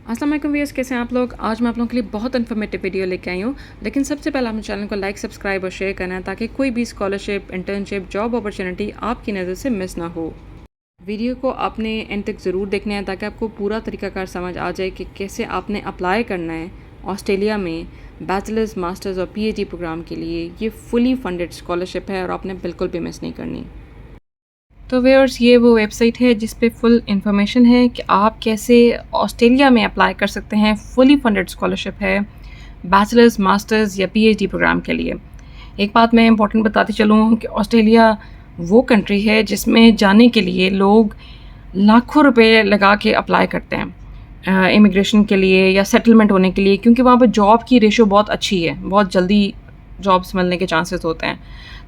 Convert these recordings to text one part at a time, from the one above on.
अस्सलाम वालेकुम व्यूअर्स, कैसे हैं आप लोग। आज मैं आप लोगों के लिए बहुत इन्फॉर्मेटिव वीडियो लेके आई हूँ। लेकिन सबसे पहले आपने चैनल को लाइक, सब्सक्राइब और शेयर करना है ताकि कोई भी स्कॉलरशिप, इंटर्नशिप, जॉब अपॉर्चुनिटी आपकी नज़र से मिस ना हो। वीडियो को आपने एंड तक ज़रूर देखना है ताकि आपको पूरा तरीकाकार समझ आ जाए कि कैसे आपने अप्लाई करना है ऑस्ट्रेलिया में बैचलर्स, मास्टर्स और पीएचडी प्रोग्राम के लिए। ये फुली फंडेड स्कॉलरशिप है और आपने बिल्कुल भी मिस नहीं करनी। तो व्यूअर्स, ये वो वेबसाइट है जिस पे फुल इन्फॉर्मेशन है कि आप कैसे ऑस्ट्रेलिया में अप्लाई कर सकते हैं। फुली फंडेड स्कॉलरशिप है बैचलर्स, मास्टर्स या पीएचडी प्रोग्राम के लिए। एक बात मैं इंपॉर्टेंट बताती चलूँ कि ऑस्ट्रेलिया वो कंट्री है जिसमें जाने के लिए लोग लाखों रुपए लगा के अप्लाई करते हैं इमिग्रेशन के लिए या सेटलमेंट होने के लिए, क्योंकि वहाँ पर जॉब की रेशो बहुत अच्छी है, बहुत जल्दी जॉब्स मिलने के चांसेस होते हैं।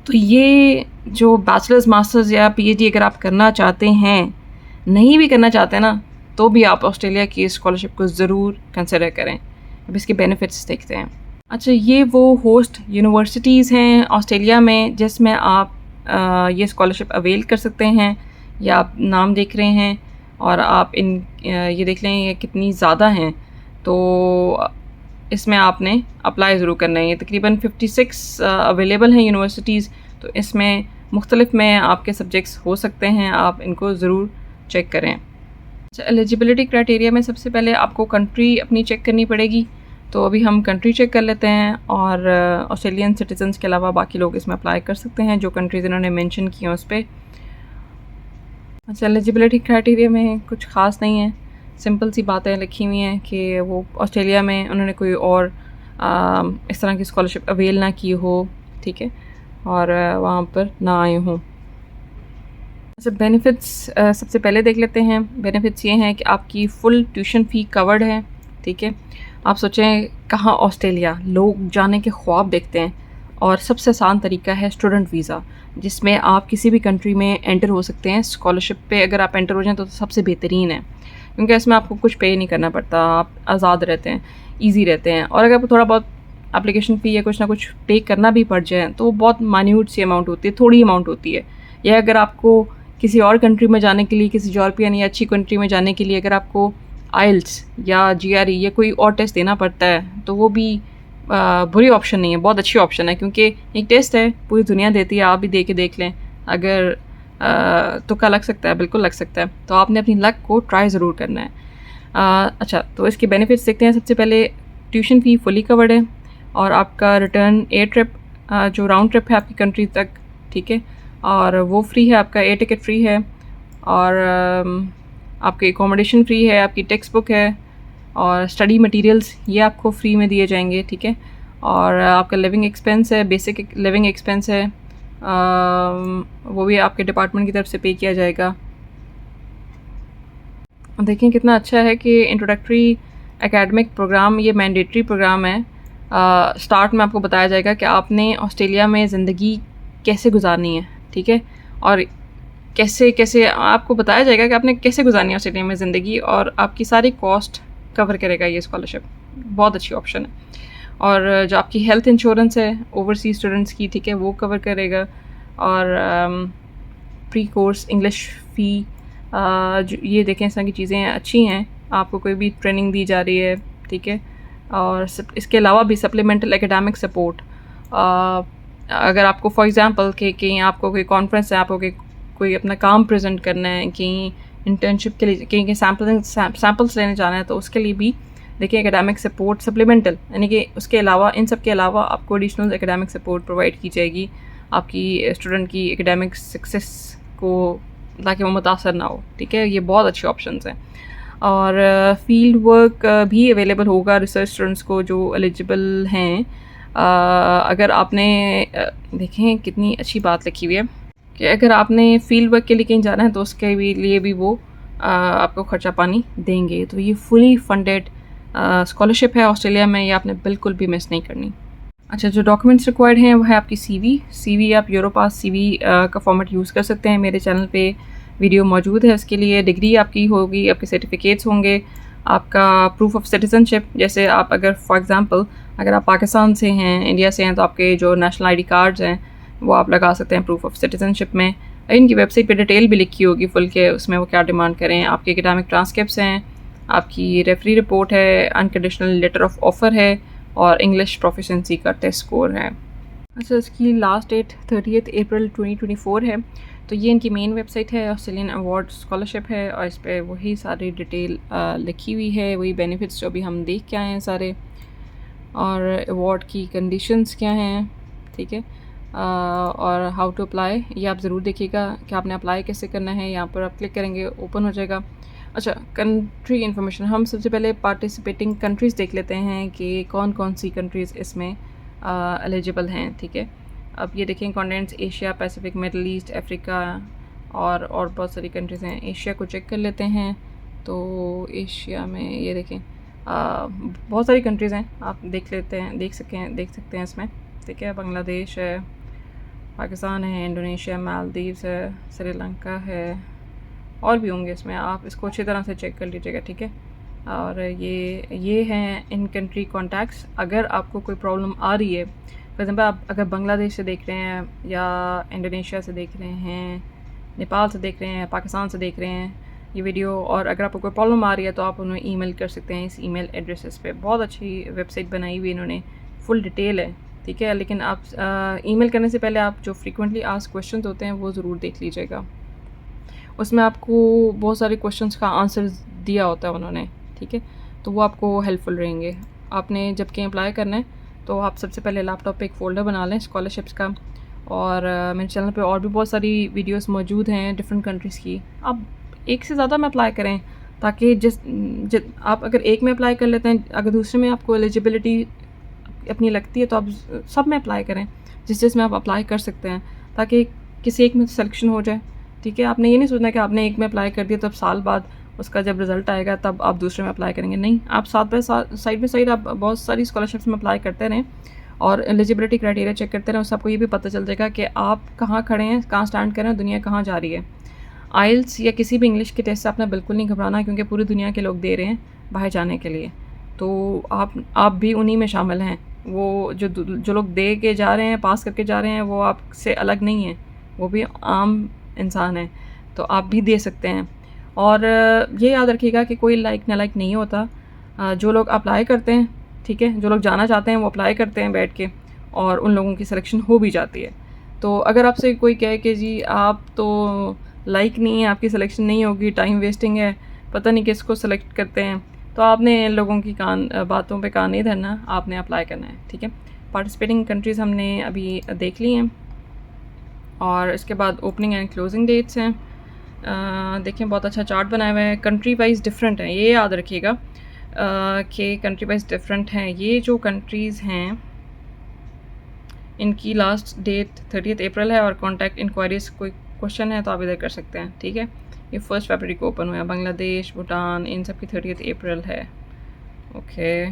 तो ये जो बैचलर्स, मास्टर्स या पीएचडी अगर आप करना चाहते हैं, नहीं भी करना चाहते ना, तो भी आप ऑस्ट्रेलिया की स्कॉलरशिप को ज़रूर कंसिडर करें। अब इसके बेनिफिट्स देखते हैं। अच्छा, ये वो होस्ट यूनिवर्सिटीज़ हैं ऑस्ट्रेलिया में जिसमें आप ये स्कॉलरशिप अवेल कर सकते हैं। या आप नाम देख रहे हैं और आप ये देख लें ये कितनी ज़्यादा हैं, तो इसमें आपने अप्लाई ज़रूर करना है। ये तकरीबन 56 अवेलेबल हैं यूनिवर्सिटीज़, तो इसमें मुख्तलिफ में आपके सब्जेक्ट्स हो सकते हैं, आप इनको ज़रूर चेक करें। अच्छा, एलिजिबिलिटी क्राइटेरिया में सबसे पहले आपको कंट्री अपनी चेक करनी पड़ेगी, तो अभी हम कंट्री चेक कर लेते हैं और ऑस्ट्रेलियन सिटीजन्स के अलावा बाकी लोग इसमें अप्लाई कर सकते हैं जो कंट्रीज़ इन्होंने मेंशन की हैं उस पर। अच्छा, एलिजिबिलिटी क्राइटेरिया में कुछ ख़ास नहीं है, सिंपल सी बातें लिखी हुई हैं कि वो ऑस्ट्रेलिया में उन्होंने कोई और इस तरह की स्कॉलरशिप अवेल ना की हो, ठीक है, और वहाँ पर ना आए हों। अच्छा, बेनिफिट्स सबसे पहले देख लेते हैं। बेनिफिट्स ये हैं कि आपकी फ़ुल ट्यूशन फ़ी कवर्ड है, ठीक है। आप सोचें कहाँ ऑस्ट्रेलिया, लोग जाने के ख्वाब देखते हैं और सबसे आसान तरीका है स्टूडेंट वीज़ा, जिसमें आप किसी भी कंट्री में एंटर हो सकते हैं। स्कॉलरशिप पे अगर आप एंटर हो जाएं तो सबसे बेहतरीन है, क्योंकि इसमें आपको कुछ पे नहीं करना पड़ता, आप आज़ाद रहते हैं, ईजी रहते हैं। और अगर आपको थोड़ा बहुत एप्लीकेशन फ़ी या कुछ ना कुछ पे करना भी पड़ जाए तो वो बहुत माइन्यूट सी अमाउंट होती है, थोड़ी अमाउंट होती है। या अगर आपको किसी और कंट्री में जाने के लिए, किसी यूरोपियन या अच्छी कंट्री में जाने के लिए अगर आपको आइल्स या जीआरई या कोई और टेस्ट देना पड़ता है, तो वो भी बुरी ऑप्शन नहीं है, बहुत अच्छी ऑप्शन है, क्योंकि एक टेस्ट है, पूरी दुनिया देती है, आप भी दे के देख लें। अगर तुक्का लग सकता है, बिल्कुल लग सकता है, तो आपने अपनी लक को ट्राई ज़रूर करना है। अच्छा, तो इसके बेनिफिट्स देखते हैं। सबसे पहले ट्यूशन फ़ी फुली कवर्ड है और आपका रिटर्न एयर ट्रिप, जो राउंड ट्रिप है आपकी कंट्री तक, ठीक है, और वो फ्री है, आपका एयर टिकट फ्री है, और आपकी एकोमोडेशन फ्री है, आपकी टेक्स्ट बुक है, और स्टडी मटेरियल्स ये आपको फ्री में दिए जाएंगे, ठीक है। और आपका लिविंग एक्सपेंस है, बेसिक लिविंग एक्सपेंस है, वो भी आपके डिपार्टमेंट की तरफ से पे किया जाएगा। देखें कितना अच्छा है कि इंट्रोडक्टरी एकेडमिक प्रोग्राम, ये मैंडेटरी प्रोग्राम है। स्टार्ट में आपको बताया जाएगा कि आपने ऑस्ट्रेलिया में ज़िंदगी कैसे गुजारनी है, ठीक है, और कैसे कैसे आपको बताया जाएगा कि आपने कैसे गुजारनी है ऑस्ट्रेलिया में ज़िंदगी, और आपकी सारी कॉस्ट कवर करेगा ये स्कॉलरशिप। बहुत अच्छी ऑप्शन है। और जो आपकी हेल्थ इंश्योरेंस है ओवरसीज स्टूडेंट्स की, ठीक है, वो कवर करेगा। और प्री कोर्स इंग्लिश फ़ी, ये देखें, इस तरह की चीज़ें अच्छी हैं। आपको कोई भी ट्रेनिंग दी जा रही है, ठीक है। और इसके अलावा भी सप्लीमेंटल एकेडमिक सपोर्ट, अगर आपको फॉर एग्ज़ाम्पल कि कहीं आपको कोई कॉन्फ्रेंस है, आपको कोई अपना काम प्रेजेंट करना है, कहीं इंटर्नशिप के लिए कहीं सैम्पल्स लेने जाना है, तो उसके लिए भी देखिए एकेडमिक सपोर्ट सप्लीमेंटल, यानी कि उसके अलावा, इन सब के अलावा आपको एडिशनल एकेडमिक सपोर्ट प्रोवाइड की जाएगी आपकी स्टूडेंट की एकेडमिक सक्सेस को, ताकि वो मुतासर ना हो, ठीक है। ये बहुत अच्छे ऑप्शंस हैं। और फील्ड वर्क भी अवेलेबल होगा रिसर्च स्टूडेंट्स को जो एलिजिबल हैं। अगर आपने देखें कितनी अच्छी बात लिखी हुई है कि अगर आपने फील्ड वर्क के लिए कहीं जाना है तो उसके लिए भी वो आपको खर्चा पानी देंगे। तो ये फुली फंडेड स्कॉलरशिप है ऑस्ट्रेलिया में, ये आपने बिल्कुल भी मिस नहीं करनी। अच्छा, जो डॉक्यूमेंट्स रिक्वायर्ड हैं वो है आपकी सीवी आप यूरोपास सीवी का फॉर्मेट यूज़ कर सकते हैं। मेरे चैनल पे वीडियो मौजूद है उसके लिए। डिग्री आपकी होगी, आपके सर्टिफिकेट्स होंगे, आपका प्रूफ ऑफ सिटीजनशिप, जैसे आप अगर फॉर एग्ज़ाम्पल अगर आप पाकिस्तान से हैं, इंडिया से हैं, तो आपके जो नेशनल आईडी कार्ड्स हैं वो आप लगा सकते हैं प्रूफ ऑफ सिटीजनशिप में। इनकी वेबसाइट पे डिटेल भी लिखी होगी फुल के, उसमें वो क्या डिमांड करें। आपके एकेडमिक ट्रांसक्रिप्ट्स हैं, आपकी रेफरी रिपोर्ट है, अनकंडीशनल लेटर ऑफ ऑफ़र है और इंग्लिश प्रोफिशिएंसी का टेस्ट स्कोर है। अच्छा, इसकी लास्ट डेट 30 अप्रैल 2024 है। तो ये इनकी मेन वेबसाइट है, ऑस्ट्रेलियन अवार्ड स्कॉलरशिप है और इस पे वही सारी डिटेल लिखी हुई है, वही बेनिफिट्स जो अभी हम देख के आए हैं सारे, और अवार्ड की कंडीशंस क्या हैं, ठीक है। और हाउ टू अप्लाई ये आप ज़रूर देखिएगा कि आपने अप्लाई कैसे करना है। यहाँ पर आप क्लिक करेंगे, ओपन हो जाएगा। अच्छा, कंट्री इन्फॉर्मेशन, हम सबसे पहले पार्टिसिपेटिंग कंट्रीज़ देख लेते हैं कि कौन कौन सी कंट्रीज़ इसमें एलिजिबल हैं, ठीक है। अब ये देखें, continents Asia, Pacific, middle east, Africa और बहुत सारी कंट्रीज़ हैं। एशिया को चेक कर लेते हैं। तो एशिया में ये देखें, बहुत सारी कंट्रीज़ हैं, आप देख लेते हैं, देख सकते हैं इसमें, ठीक है। बांग्लादेश है, पाकिस्तान है, इंडोनेशिया, मालदीव्स है, श्रीलंका है, और भी होंगे इसमें, आप इसको अच्छी तरह से चेक कर लीजिएगा, ठीक है। और ये हैं इन कंट्री कॉन्टैक्ट्स। अगर आपको कोई प्रॉब्लम आ रही है, फॉर एग्जांपल आप अगर बांग्लादेश से देख रहे हैं या इंडोनेशिया से देख रहे हैं, नेपाल से देख रहे हैं, पाकिस्तान से देख रहे हैं ये वीडियो, और अगर आपको कोई प्रॉब्लम आ रही है तो आप उन्हें ईमेल कर सकते हैं इस ईमेल एड्रेसेस पे। बहुत अच्छी वेबसाइट बनाई हुई इन्होंने, फुल डिटेल है, ठीक है। लेकिन आप ईमेल करने से पहले आप जो फ्रीक्वेंटली आस्क्ड क्वेश्चंस होते हैं वो ज़रूर देख लीजिएगा। उसमें आपको बहुत सारे क्वेश्चंस का आंसर दिया होता है उन्होंने, ठीक है। तो वो आपको हेल्पफुल रहेंगे। आपने जब कहीं अप्लाई करना है तो आप सबसे पहले लैपटॉप पे एक फ़ोल्डर बना लें स्कॉलरशिप्स का, और मेरे चैनल पे और भी बहुत सारी वीडियोस मौजूद हैं डिफरेंट कंट्रीज़ की। आप एक से ज़्यादा में अप्लाई करें, ताकि आप अगर एक में अप्लाई कर लेते हैं, अगर दूसरे में आपको एलिजिबिलिटी अपनी लगती है तो आप सब में अप्लाई करें, जिसमें आप अप्लाई कर सकते हैं, ताकि किसी एक में सिलेक्शन हो जाए, ठीक है। आपने ये नहीं सोचना कि आपने एक में अप्लाई कर दिया तो अब साल बाद उसका जब रिज़ल्ट आएगा तब आप दूसरे में अप्लाई करेंगे। नहीं, आप साथ बाय साइड बाय साइड आप बहुत सारी स्कॉलरशिप्स में अप्लाई करते रहें और एलिजिबिलिटी क्राइटेरिया चेक करते रहें। उससे आपको ये भी पता चल जाएगा कि आप कहाँ खड़े हैं, कहाँ स्टैंड कर रहे हैं, दुनिया कहाँ जा रही है। आइल्स या किसी भी इंग्लिश के टेस्ट से आपने बिल्कुल नहीं घबराना, क्योंकि पूरी दुनिया के लोग दे रहे हैं बाहर जाने के लिए। तो आप भी उन्हीं में शामिल हैं। वो जो लोग दे के जा रहे हैं, पास करके जा रहे हैं, वो आपसे अलग नहीं हैं, वो भी आम इंसान हैं, तो आप भी दे सकते हैं। और ये याद रखिएगा कि कोई लाइक नालायक नहीं होता। जो लोग अप्लाई करते हैं, ठीक है, जो लोग जाना चाहते हैं वो अप्लाई करते हैं बैठ के, और उन लोगों की सिलेक्शन हो भी जाती है। तो अगर आपसे कोई कहे कि जी आप तो लाइक नहीं है, आपकी सिलेक्शन नहीं होगी, टाइम वेस्टिंग है, पता नहीं किसको सेलेक्ट करते हैं, तो आपने इन लोगों की बातों पे कान नहीं धरना, आपने अप्लाई करना है, ठीक है। पार्टिसिपेटिंग कंट्रीज़ हमने अभी देख ली हैं, और इसके बाद ओपनिंग एंड क्लोजिंग डेट्स हैं। देखें, बहुत अच्छा चार्ट बनाया हुआ है, कंट्री वाइज डिफरेंट है, ये याद रखिएगा कि कंट्री वाइज डिफरेंट हैं। ये जो कंट्रीज़ हैं इनकी लास्ट डेट 30 अप्रैल है, और कॉन्टैक्ट इंक्वायरीज कोई क्वेश्चन है तो आप इधर कर सकते हैं, ठीक है। ये 1 फरवरी को ओपन हुआ है। बांग्लादेश, भूटान, इन सब की 30 अप्रैल है, ओके।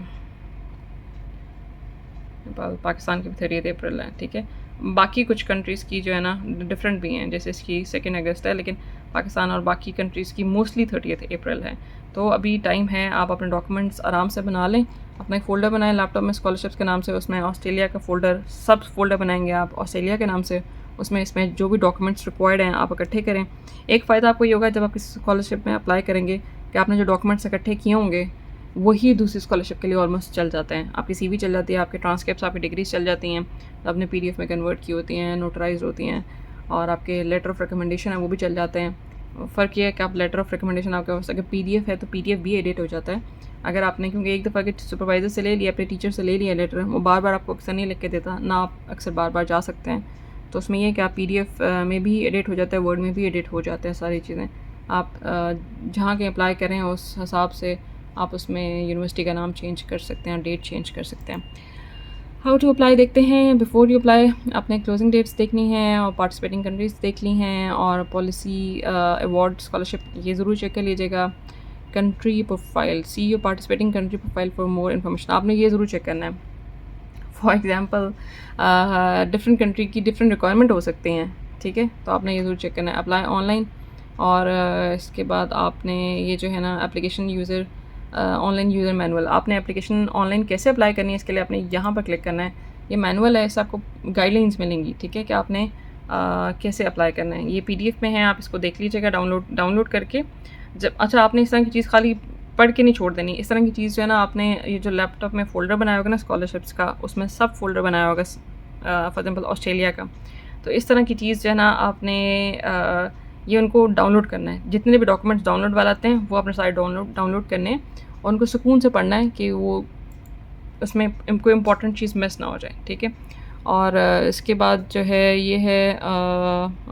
पाकिस्तान की भी 30 अप्रैल है, ठीक है। बाकी कुछ कंट्रीज़ की जो है ना डिफरेंट भी हैं, जैसे इसकी 2 अगस्त है, लेकिन पाकिस्तान और बाकी कंट्रीज़ की मोस्टली 30 अप्रैल है। तो अभी टाइम है, आप अपने डॉक्यूमेंट्स आराम से बना लें, अपना एक फ़ोल्डर बनाएं लैपटॉप में स्कॉलरशिप्स के नाम से, उसमें ऑस्ट्रेलिया का फ़ोल्डर, सब फ़ोल्डर बनाएंगे आप ऑस्ट्रेलिया के नाम से, उसमें इसमें जो भी डॉक्यूमेंट्स रिक्वायर्ड हैं आप इकट्ठे करें। एक फ़ायदा आपको ये होगा जब आप किसी स्कॉलरशिप में अप्लाई करेंगे कि आपने जो डॉक्यूमेंट्स इकट्ठे किए होंगे वही दूसरी स्कॉलरशिप के लिए ऑलमोस्ट चल जाते हैं। आपकी सीवी चल जाती है, आपके ट्रांसक्रिप्ट्स, आपकी डिग्रीज चल जाती हैं, तो आपने पीडीएफ में कन्वर्ट की होती हैं, नोटराइज होती हैं, और आपके लेटर ऑफ रिकमेंडेशन है वो भी चल जाते हैं। फ़र्क ये है कि आप लेटर ऑफ रिकमेंडेशन आपके पास अगर पीडीएफ है तो पीडीएफ भी एडिट हो जाता है। अगर आपने, क्योंकि एक दफ़ा के सुपरवाइज़र से ले लिया, अपने टीचर से ले लिया लेटर, वो बार बार आपको अक्सर नहीं लिख के देता ना, आप अक्सर बार बार जा सकते हैं। तो उसमें यह कि आप पीडीएफ में भी एडिट हो जाता है, वर्ड में भी एडिट हो जाते हैं सारी चीज़ें। आप जहाँ कहीं अप्लाई करें उस हिसाब से आप उसमें यूनिवर्सिटी का नाम चेंज कर सकते हैं, डेट चेंज कर सकते हैं। हाउ टू अप्लाई देखते हैं। बिफोर यू अप्लाई आपने क्लोजिंग डेट्स देखनी हैं, और पार्टिसिपेटिंग कंट्रीज़ देख ली हैं, और पॉलिसी, अवार्ड, स्कॉलरशिप ये ज़रूर चेक कर लीजिएगा। Country profile, see your participating country profile for more information, आपने ये ज़रूर चेक करना है। फॉर एग्ज़ाम्पल डिफरेंट कंट्री की डिफरेंट रिक्वायरमेंट हो सकती हैं, ठीक है, तो आपने ये ज़रूर चेक करना है। अप्लाई ऑनलाइन, और इसके बाद आपने ये जो है ना application user, online user manual, आपने एप्लीकेशन ऑनलाइन कैसे अप्लाई करनी है इसके लिए आपने यहाँ पर क्लिक करना है। ये मैनुअल है, इससे आपको गाइडलाइंस मिलेंगी, ठीक है, कि आपने कैसे अप्लाई करना है। ये पीडीएफ में है, आप इसको देख लीजिएगा डाउनलोड करके। जब अच्छा आपने इस तरह की चीज़ खाली पढ़ के नहीं छोड़ देनी। इस तरह की चीज़ जो है ना, आपने ये जो लैपटॉप में फ़ोल्डर बनाया होगा ना स्कॉलरशिप्स का, उसमें सब फ़ोल्डर बनाया होगा फॉर एग्ज़ाम्पल ऑस्ट्रेलिया का। तो इस तरह की चीज़ जो है ना, आपने ये उनको डाउनलोड करना है। जितने भी डॉक्यूमेंट्स डाउनलोड वाले आते हैं वो अपने सारे डाउनलोड करने हैं और उनको सुकून से पढ़ना है कि वो उसमें कोई इम्पोर्टेंट चीज़ मिस ना हो जाए, ठीक है। और इसके बाद जो है ये है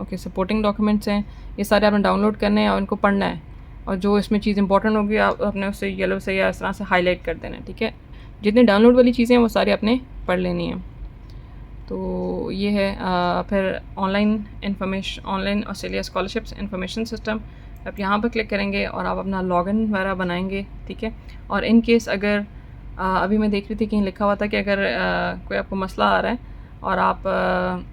ओके, सपोर्टिंग डॉक्यूमेंट्स हैं, ये सारे आपने डाउनलोड करने हैं और उनको पढ़ना है। और जो इसमें चीज़ इंपॉर्टेंट होगी आप अपने उससे येलो से या इस तरह से हाईलाइट कर देना है, ठीक है। जितने डाउनलोड वाली चीज़ें हैं वो सारी आपने पढ़ लेनी है। तो ये है फिर online Australia scholarships information system. आप यहाँ पर क्लिक करेंगे और आप अपना लॉगिन वगैरह बनाएंगे, ठीक है। और इन केस अगर अभी मैं देख रही थी कहीं लिखा हुआ था कि अगर कोई आपको मसला आ रहा है और आप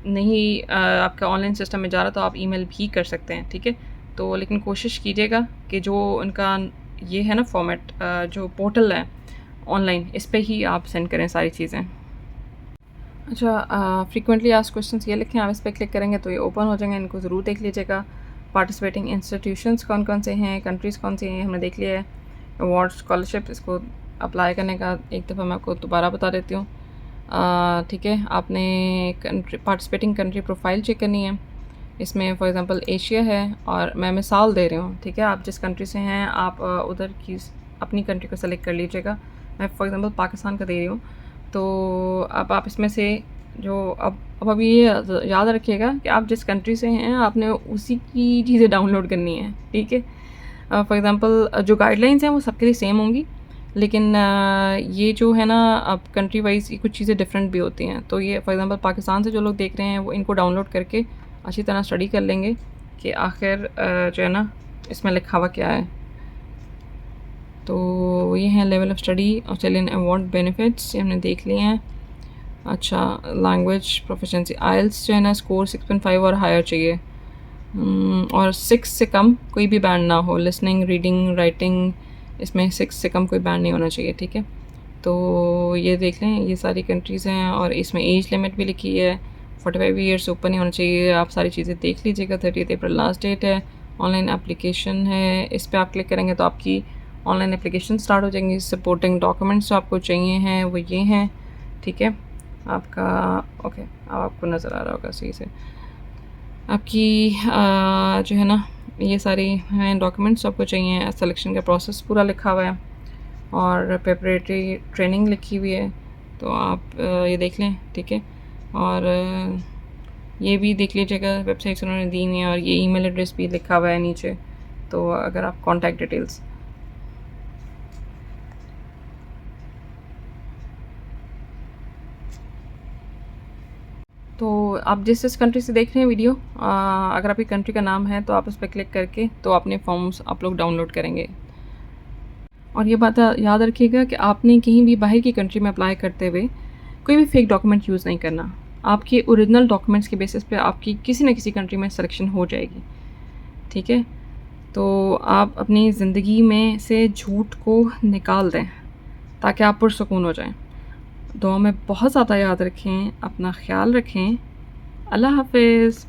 नहीं आपका ऑनलाइन सिस्टम में जा रहा तो आप ईमेल भी कर सकते हैं, ठीक है। तो लेकिन कोशिश कीजिएगा कि जो उनका ये है ना फॉर्मेट, जो पोर्टल है ऑनलाइन, इस पे ही आप सेंड करें सारी चीज़ें। अच्छा, फ्रीक्वेंटली आस्क्ड क्वेश्चंस ये लिखें, आप इस पर क्लिक करेंगे तो ये ओपन हो जाएंगे, इनको ज़रूर देख लीजिएगा। पार्टिसिपेटिंग इंस्टीट्यूशंस कौन कौन से हैं, कंट्रीज़ कौन सी हैं, हमने देख लिया है। अवार्ड स्कॉलरशिप, इसको अप्लाई करने का एक दफ़ा मैं आपको दोबारा बता देती हूँ, ठीक है। आपने पार्टिसिपेटिंग कंट्री प्रोफाइल चेक करनी है। इसमें फॉर एग्ज़ाम्पल एशिया है और मैं मिसाल दे रही हूँ, ठीक है। आप जिस कंट्री से हैं आप उधर की अपनी कंट्री को सेलेक्ट कर लीजिएगा। मैं फॉर एग्ज़ाम्पल पाकिस्तान का दे रही हूँ। तो अब आप इसमें से जो अब अभी ये याद रखिएगा कि आप जिस कंट्री से हैं आपने उसी की चीज़ें डाउनलोड करनी है, ठीक है। फॉर एग्ज़ाम्पल जो गाइडलाइंस हैं वो सबके लिए सेम होंगी, लेकिन ये जो है ना, अब कंट्री वाइज ये कुछ चीज़ें डिफरेंट भी होती हैं। तो ये फॉर एग्ज़ाम्पल पाकिस्तान से जो लोग देख रहे हैं वो इनको डाउनलोड करके अच्छी तरह स्टडी कर लेंगे कि आखिर जो है ना इसमें लिखा हुआ क्या है। तो ये हैं level of study Australian award benefits, ये हमने देख लिए हैं। अच्छा, लैंग्वेज प्रोफिशिएंसी आइल्स जो है ना स्कोर 6.5 और हायर चाहिए, और 6 से कम कोई भी बैंड ना हो। लिसनिंग, रीडिंग, राइटिंग, इसमें 6 से कम कोई बैंड नहीं होना चाहिए, ठीक है। तो ये देख लें, ये सारी कंट्रीज़ हैं और इसमें एज लिमिट भी लिखी है, 45 ईयर्स से ऊपर नहीं होना चाहिए। आप सारी चीज़ें देख लीजिएगा। 30 अप्रैल लास्ट डेट है। ऑनलाइन एप्लीकेशन है, इस पर आप क्लिक करेंगे तो आपकी ऑनलाइन एप्लीकेशन स्टार्ट हो जाएंगी। सपोर्टिंग डॉक्यूमेंट्स जो आपको चाहिए हैं वो ये हैं, ठीक है। आपका ओके, अब आपको नज़र आ रहा होगा सही से। आपकी जो है ना ये सारी हैं डॉक्यूमेंट्स आपको चाहिए। सिलेक्शन का प्रोसेस पूरा लिखा हुआ है और प्रिपरेटरी ट्रेनिंग लिखी हुई है, तो आप ये देख लें, ठीक है। और ये भी देख लीजिएगा, वेबसाइट्स उन्होंने दी हुई हैं और ये ईमेल एड्रेस भी लिखा हुआ है नीचे। तो अगर आप कॉन्टैक्ट डिटेल्स, तो आप जिस कंट्री से देख रहे हैं वीडियो, अगर आपकी कंट्री का नाम है तो आप उस पर क्लिक करके तो अपने फॉर्म्स आप लोग डाउनलोड करेंगे। और ये बात याद रखिएगा कि आपने कहीं भी बाहर की कंट्री में अप्लाई करते हुए कोई भी फेक डॉक्यूमेंट यूज़ नहीं करना। आपके ओरिजिनल डॉक्यूमेंट्स के बेसिस पे आपकी किसी न किसी कंट्री में सिलेक्शन हो जाएगी, ठीक है। तो आप अपनी ज़िंदगी में से झूठ को निकाल दें ताकि आप पुरसुकून हो जाएं। दुआ में बहुत ज़्यादा याद रखें, अपना ख्याल रखें। अल्लाह हाफ़िज़।